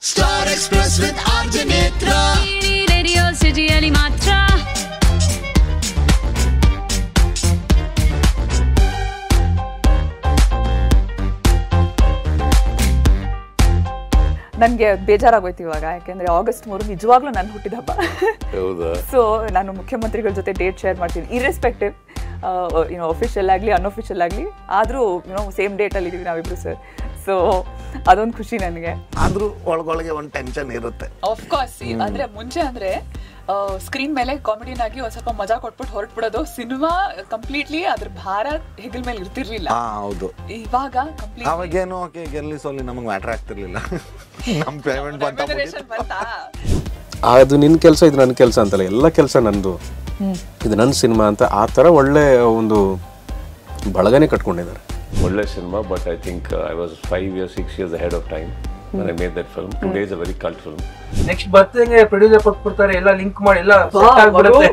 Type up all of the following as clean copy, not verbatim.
Star Express with RJ Netra. Radio City Ali Matra. ನನಗೆ ಬೇಜಾರಾಗೋಯ್ತು ಇವಾಗ, ಯಾಕೆಂದರೆ August 3 ನಿಜವಾಗ್ಲೂ ನನ್ನ ಹುಟ್ಟಿದ ಹಬ್ಬ. ಹೌದಾ? ಸೊ ನಾನು ಮುಖ್ಯಮಂತ್ರಿಗಳ ಜೊತೆ ಡೇಟ್ ಶೇರ್ ಮಾಡ್ತೀನಿ, ಇರ್ರೆಸ್ಪೆಕ್ಟಿವ್ ಅಫಿಷಿಯಲ್ ಆಗಲಿ ಅನ್ಅಫಿಷಿಯಲ್ ಆಗಲಿ, ಆದರೂ ಸೇಮ್ ಡೇಟಲ್ಲಿ ಇದ್ದೀವಿ ನಾವಿಬ್ರು ಸರ್. ಸೊ ಅದೊಂದು ಖುಷಿ ನನಗೆ. ಆದರೂ ಒಳಗೊಳಗೆ ಒಂದು ಟೆನ್ಷನ್ ಇರುತ್ತೆ. ಆಫ್ಕೋರ್ಸ್, ಅಂದರೆ ಮುಂಚೆ ಅಂದರೆ ಸ್ಕ್ರೀನ್ ಮೇಲೆ ಕಾಮಿಡಿಯನ್ ಆಗಿ ಒಂದು ಸ್ವಲ್ಪ ಮಜಾ ಕೊಟ್ಬಿಟ್ಟು ಹೊರಟ್ಬಿಡೋದು, ಸಿನಿಮಾ ಕಂಪ್ಲೀಟ್ಲಿ ಅದ್ರ ಭಾರ ಹೆಗಲ್ ಮೇಲೆ ಇರ್ತಿರ್ಲಿಲ್ಲ. ಹೌದು. ಇವಾಗ ಅವಾಗೇನು ಓಕೆ ಗೆಲ್ಲಿ ಸೋಲಿ ನಮಗೆ ಮ್ಯಾಟ್ರ್ ಆಗ್ತಿರ್ಲಿಲ್ಲ. ನಮ್ಮ ಪೇಮೆಂಟ್ ಬಂತಾ, ಅದು ನಿನ್ನ ಕೆಲಸ ಇದು ನನ್ನ ಕೆಲಸ ಅಂತಲ್ಲ, ಎಲ್ಲ ಕೆಲಸ ನಂದು, ಇದು ನನ್ನ ಸಿನಿಮಾ ಅಂತ ಆ ಥರ ಒಳ್ಳೆ ಒಂದು ಬಳಗನೆ ಕಟ್ಕೊಂಡಿದ್ದಾರೆ. ಒಳ್ಳೆ cinema, but I think I was 5 years 6 years ahead of time when I made that film. Today is a very cult film. Next ಬರ್ತಿಂಗೆ ಪ್ರೊಡ್ಯೂಸರ್ ಕೊಟ್ಬಿಡ್ತಾರೆ, ಎಲ್ಲ ಲಿಂಕ್ ಮಾಡಿ ಎಲ್ಲ ಸೆಟ್ ಆಗ್ಬಿಡುತ್ತೆ.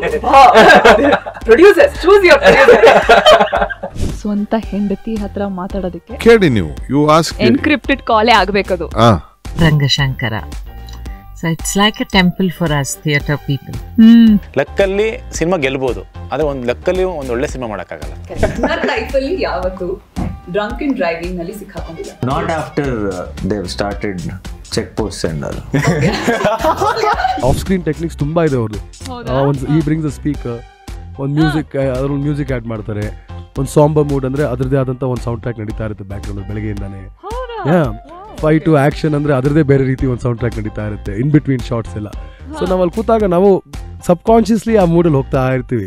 Producers choose your producer. ಸ್ವಂತ ಹೆಂಡತಿ ಹತ್ರ ಮಾತಾಡೋದಕ್ಕೆ ಕೇಳಿ ನೀವು, ಯು ಆಸ್ಕ್, ಎನ್ಕ್ರಿಪ್ಟೆಡ್ ಕಾಲೇ ಆಗಬೇಕದು. Rangashankara. So it's like a temple for us theater people. ಲಕ್ಕಲ್ಲಿ ಸಿನಿಮಾ ಗೆಲ್ಬಹುದು, ಆದ್ರೆ ಒಂದು ಲಕ್ಕಲ್ಲಿ ಒಂದು ಒಳ್ಳೆ ಸಿನಿಮಾ ಮಾಡೋಕ್ಕಾಗಲ್ಲ. ನನ್ನ ಲೈಫಲ್ಲಿ ಯಾವತ್ತು ಡ್ರಂಕ್ ಅಂಡ್ ಡ್ರೈವಿಂಗ್ ನಲ್ಲಿ ಸಿಕ್ಕಾಕೊಂಡಿಲ್ಲ. Not after they have started check posts and all. Off screen techniques ತುಂಬಾ ಇದೆ ಅವ್ರದ್ದು. ಒಂದು ಈ ಬ್ರಿಂಗ್ಸ್ ಅ ಸ್ಪೀಕರ್, ಒಂದು ಮ್ಯೂಸಿಕ್, ಅದ್ರಲ್ಲಿ ಮ್ಯೂಸಿಕ್ ಆ್ಯಡ್ ಮಾಡ್ತಾರೆ, ಒಂದು ಸಾಂಬರ್ ಮೂಡ್ ಅಂದರೆ ಅದರದೇ ಆದಂಥ ಒಂದು ಸೌಂಡ್ ಟ್ರ್ಯಾಕ್ ನಡೀತಾ ಇರುತ್ತೆ ಬ್ಯಾಕ್ಗ್ರೌಂಡ್ ಬೆಳಗ್ಗೆಯಿಂದಾನೆ. ಫೈಟು ಆ್ಯಕ್ಷನ್ ಅಂದರೆ ಅದರದೇ ಬೇರೆ ರೀತಿ ಒಂದು ಸೌಂಡ್ ಟ್ರ್ಯಾಕ್ ನಡೀತಾ ಇರುತ್ತೆ ಇನ್ ಬಿಟ್ವೀನ್ ಶಾರ್ಟ್ಸ್ ಎಲ್ಲ. ಸೊ ನಾವು ಅಲ್ಲಿ ಕೂತಾಗ ನಾವು ಸಬ್ಕಾನ್ಷಿಯಸ್ಲಿ ಆ ಮೂಡಲ್ಲಿ ಹೋಗ್ತಾ ಇರ್ತೀವಿ.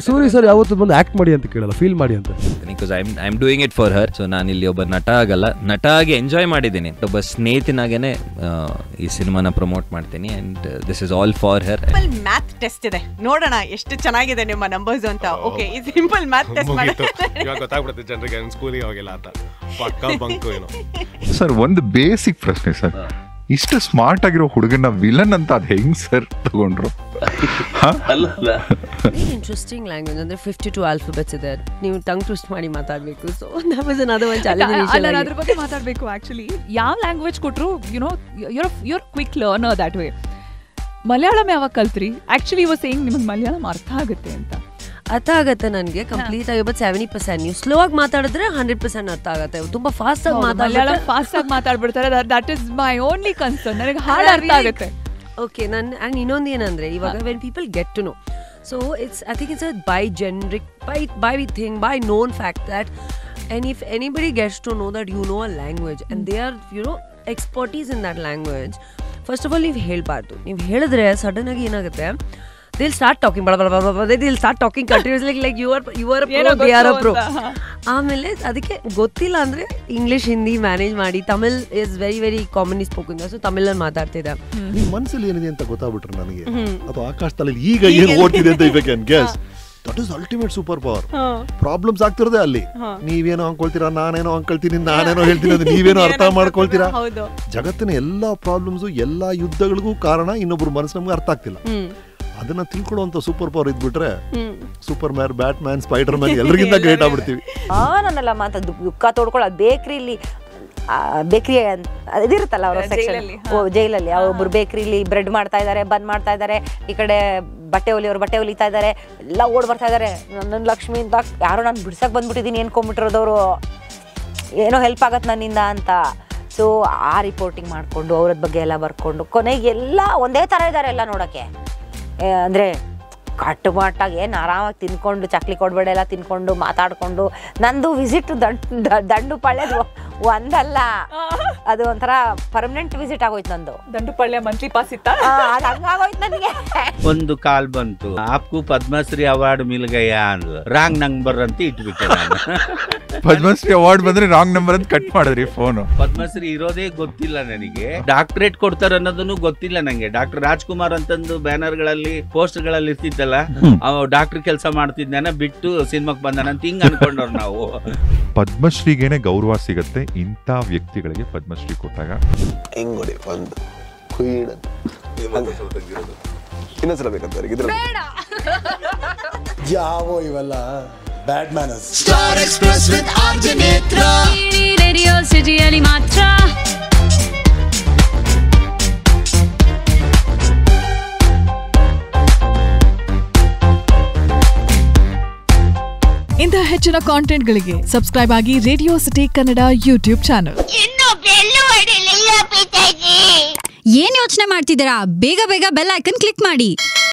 ಸೂರಿ ಸರ್ ಯಾವತ್ತು ಬಂದು ಆಕ್ಟ್ ಮಾಡಿ ಅಂತ ಕೇಳಲ್ಲ, ಫೀಲ್ ಮಾಡಿ ಅಂತ. Because I'm doing it for her. So ನಾನು ಇಲ್ಲಿ ಒಬ್ಬ ನಟ ಆಗಲ್ಲ, ನಟ ಆಗಿ ಎಂಜಾಯ್ ಮಾಡಿದ್ದೀನಿ, ಒಬ್ಬ ಸ್ನೇಹಿತನಾಗೇನೆ ಈ ಸಿನಿಮಾನ ಪ್ರಮೋಟ್ ಮಾಡ್ತೀನಿ. And this is all for her. Math test ಇದೆ, ನೋಡೋಣ ಎಷ್ಟು ಚೆನ್ನಾಗಿದೆ ನಿಮ್ಮ ನಂಬರ್ಸ್ ಅಂತ. ಓಕೆ, ಈ ಸಿಂಪಲ್ ಮ್ಯಾಥ್ ಟೆಸ್ಟ್ ಮಾಡಿ ಗೊತ್ತಾಗ್ಬಿಡುತ್ತೆ ಜನರಿಗೆ, ಸ್ಕೂಲಿಗೆ ಹೋಗಿಲ್ಲ ಅಂತ ಪಕ್ಕ ಬಂಕು ಏನೋ. ಸರ್ ಒಂದು ಬೇಸಿಕ್ ಪ್ರಶ್ನೆ ಸರ್, ಇಷ್ಟು ಸ್ಮಾರ್ಟ್ ಆಗಿರೋ ಹುಡುಗನ ವಿಲನ್ ಅಂತ ಅದು ಹೆಂಗ್ ಸರ್ ತಗೊಂಡ್ರು? ಇಂಟ್ರೆಸ್ಟಿಂಗ್ ಲ್ಯಾಂಗ್ವೇಜ್ ಅಂದ್ರೆ 52 ಆಲ್ಫಾಬೆಟ್ಸ್ ಇದೆ, ನೀವು ಟಂಗ್ ಟ್ವಿಸ್ಟ್ ಮಾಡಿ ಮಾತಾಡಬೇಕು. So that was another one challenge. ಅದ್ರ ಬಗ್ಗೆ ಮಾತಾಡಬೇಕು. ಆಕ್ಚುಲಿ ಯಾವ ಲ್ಯಾಂಗ್ವೇಜ್ ಕೊಟ್ಟರು you're quick learner that way. Malayalam ಯಾವಾಗ ಕಲ್ತ್ರಿ? ಆಕ್ಚುಲಿ ಇವಾಗ ಸೇಯಿಂಗ್ ನಿಮಗೆ ಮಲಯಾಳಂ ಅರ್ಥ ಆಗುತ್ತೆ ಅಂತ. ಅರ್ಥ ಆಗುತ್ತೆ ನನಗೆ ಕಂಪ್ಲೀಟ್ ಆಗಿ, ಬಟ್ 70%. ನೀವು ಸ್ಲೋ ಆಗಿ ಮಾತಾಡಿದ್ರೆ 100% ಅರ್ಥ ಆಗುತ್ತೆ. ತುಂಬಾ ಫಾಸ್ಟ್ ಆಗಿ ಮಾತಾಡ್ಬಿಡ್ತಾರೆ. That is my only concern. ನನಗೆ ಹಾರ್ಡ್ ಅರ್ಥ ಆಗುತ್ತೆ. ಓಕೆ, ಆ್ಯಂಡ್ ಇನ್ನೊಂದು ಏನಂದರೆ ಇವಾಗ when people get to know, so I think it's by generic, by known fact that, and if anybody gets to know that you know a language and they are expertise in that language, first of all ನೀವು ಹೇಳಬಾರ್ದು. ನೀವು ಹೇಳಿದ್ರೆ sudden ಆಗಿ ಏನಾಗುತ್ತೆ, they'll start talking, they'll start talking continuously like you are a pro, they are a pro. ಆಮೇಲೆ ಅದಕ್ಕೆ ಗೊತ್ತಿಲ್ಲ ಅಂದರೆ ಇಂಗ್ಲೀಷ್ ಹಿಂದಿ ಮ್ಯಾನೇಜ್ ಮಾಡಿ, Tamil is very very commonly spoken, so ತಮಿಳಲ್ಲಿ ಮಾತಾಡ್ತಿದ್ದೆ. ನಿಮ್ಮ ಮನಸ್ಸಲ್ಲಿ ಏನಿದೆ ಅಂತ ಗೊತ್ತಾಗ್ಬಿಟ್ರೆ ನನಗೆ, ಅಥವಾ ಆಕಾಶದಲ್ಲಿ ಈಗ ಏನು ಓಡ್ತಿದೆ ಅಂತ if I can guess, that is ultimate super power. Problems ಆಗ್ತಿರೋದೇ ಅಲ್ಲಿ. ನೀವೇನೋ ಅನ್ಕೊಳ್ತೀರಾ, ನಾನೇನೋ ಅನ್ಕೊಳ್ತೀನಿ, ನಾನೇನೋ ಹೇಳ್ತೀನಿ, ಅದು ನೀವೇನೋ ಅರ್ಥ ಮಾಡ್ಕೊಳ್ತೀರಾ. ಜಗತ್ತಿನ ಎಲ್ಲಾ ಪ್ರಾಬ್ಲಮ್ಸ್, ಎಲ್ಲಾ ಯುದ್ಧಗಳಿಗೂ ಕಾರಣ ಇನ್ನೊಬ್ರು ಮನಸ್ಸು ನಮ್ಗೆ ಅರ್ಥ ಆಗ್ತಿಲ್ಲ. ಅದನ್ನ ತಿಳ್ಕೊಳ್ಳುವಂತ ಸೂಪರ್ ಪವರ್ ಇದ್ಬಿಟ್ರೆ Superman, Batman, Spiderman ಎಲ್ಲರಿಗಿಂತ ಗ್ರೇಟ್ ಆಗ್ಬಿಡ್ತೀವಿ. ನನ್ನೆಲ್ಲ ಮಾತಾ ದುಃಖ ತೋಡ್ಕೊಳ್ಳೋದು. ಬೇಕ್ರಿಲಿ ಇದಿರುತ್ತಲ್ಲ ಅವರ ಸೆಕ್ಷನ್, ಜೈಲಲ್ಲಿ ಒಬ್ರು ಬೇಕ್ರಿಲಿ ಬ್ರೆಡ್ ಮಾಡ್ತಾ ಇದ್ದಾರೆ, ಬನ್ ಮಾಡ್ತಾ ಇದ್ದಾರೆ, ಈ ಕಡೆ ಬಟ್ಟೆ ಹೊಲಿಯವರು ಬಟ್ಟೆ ಹೊಲಿತಾ ಇದ್ದಾರೆ, ಎಲ್ಲ ಓಡ್ ಬರ್ತಾ ಇದ್ದಾರೆ. ನನ್ನ ಲಕ್ಷ್ಮಿ ಅಂತ ಯಾರೋ ನಾನು ಬಿಡ್ಸಕ್ ಬಂದ್ಬಿಟ್ಟಿದ್ದೀನಿ ಅನ್ಕೊಂಡ್ಬಿಟ್ಟಿರೋದವರು, ಏನೋ ಹೆಲ್ಪ್ ಆಗತ್ತೆ ನನ್ನಿಂದ ಅಂತ. ಸೊ ಆ ರಿಪೋರ್ಟಿಂಗ್ ಮಾಡಿಕೊಂಡು ಅವ್ರದ್ ಬಗ್ಗೆ ಎಲ್ಲ ಬರ್ಕೊಂಡು ಕೊನೆಗೆ ಎಲ್ಲ ಒಂದೇ ಥರ ಇದ್ದಾರೆ ಎಲ್ಲ ನೋಡೋಕ್ಕೆ. ಅಂದರೆ ಕಟ್ಟುಮಟ್ಟಾಗಿ ಏನು ಆರಾಮಾಗಿ ತಿನ್ಕೊಂಡು, ಚಕ್ಲಿ ಕೊಡಬೇಡ ಎಲ್ಲ ತಿನ್ಕೊಂಡು ಮಾತಾಡಿಕೊಂಡು. ನಂದು ವಿಸಿಟ್ ದಂಡುಪಾಳ್ಯದ ಒಂದಲ್ಲ, ಅದು ಒಂಥರ ಪರ್ಮನೆಂಟ್ ವಿಸಿಟ್ ಆಗೋಯ್ತು ನಂದು. ದಂಡುಪಾಳ್ಯ ಮಂತ್ಲಿ ಪಾಸ್ ಇತ್ತ, ಅದು ಹಂಗಾಗೋಯ್ತು ನನಗೆ. ಒಂದು ಕಾಲ್ ಬಂತು, ಆಪ್ಕು ಪದ್ಮಶ್ರೀ ಅವಾರ್ಡ್ ಮಿಲ್ ಗಯಾ ಅಂದ್ಲು, ರಾಂಗ್ ನಂಬರ್ ಅಂತ ಇಟ್ಬಿಟ್ಟೆ ನಾನು. ಪದ್ಮಶ್ರೀ ಅವಾರ್ಡ್ ಬಂದ್ರೆ ರಾಂಗ್ ನಂಬರ್ ಅಂತ ಕಟ್ ಮಾಡಿದ್ರಿ ಫೋನು. ಪದ್ಮಶ್ರೀ ಇರೋದೇ ಗೊತ್ತಿಲ್ಲ ನನಗೆ, ಡಾಕ್ಟರೇಟ್ ಕೊಡ್ತಾರೆ ಅನ್ನೋದನ್ನು ಗೊತ್ತಿಲ್ಲ ನಂಗೆ. ಡಾಕ್ಟರ್ ರಾಜ್ಕುಮಾರ್ ಅಂತಂದು ಬ್ಯಾನರ್ ಗಳಲ್ಲಿ ಪೋಸ್ಟರ್ ಗಳಲ್ಲಿ ಇರ್ತಿದ್ದಲ್ಲ, ಡಾಕ್ಟರ್ ಕೆಲಸ ಮಾಡ್ತಿದ್ದಾನೆ ಬಿಟ್ಟು ಸಿನಿಮಾಕ್ ಬಂದಾನಂತ ಹಿಂಗ್ ಅನ್ಕೊಂಡವ್ರು ನಾವು. ಪದ್ಮಶ್ರೀಗೇನೆ ಗೌರವ ಸಿಗತ್ತೆ ಇಂಥ ವ್ಯಕ್ತಿಗಳಿಗೆ ಪದ್ಮಶ್ರೀ ಕೊಟ್ಟಾಗ. ಹೆಂಗೊಡಿ ಒಂದು ಇನ್ನೊಂದ್ಸಲ ಬೇಕಂತ ಯಾವ ಇವೆಲ್ಲ bad manners. Star Express with RJ Netra. Radio City Ali Matra. ಇಂತಹ ಹೆಚ್ಚಿನ ಕಾಂಟೆಂಟ್ಗಳಿಗೆ ಸಬ್ಸ್ಕ್ರೈಬ್ ಆಗಿ radio city Kannada YouTube channel. ಏನ್ ಯೋಚನೆ ಮಾಡ್ತಿದ್ದೀರಾ? ಬೇಗ ಬೇಗ ಬೆಲ್ ಐಕನ್ ಕ್ಲಿಕ್ ಮಾಡಿ.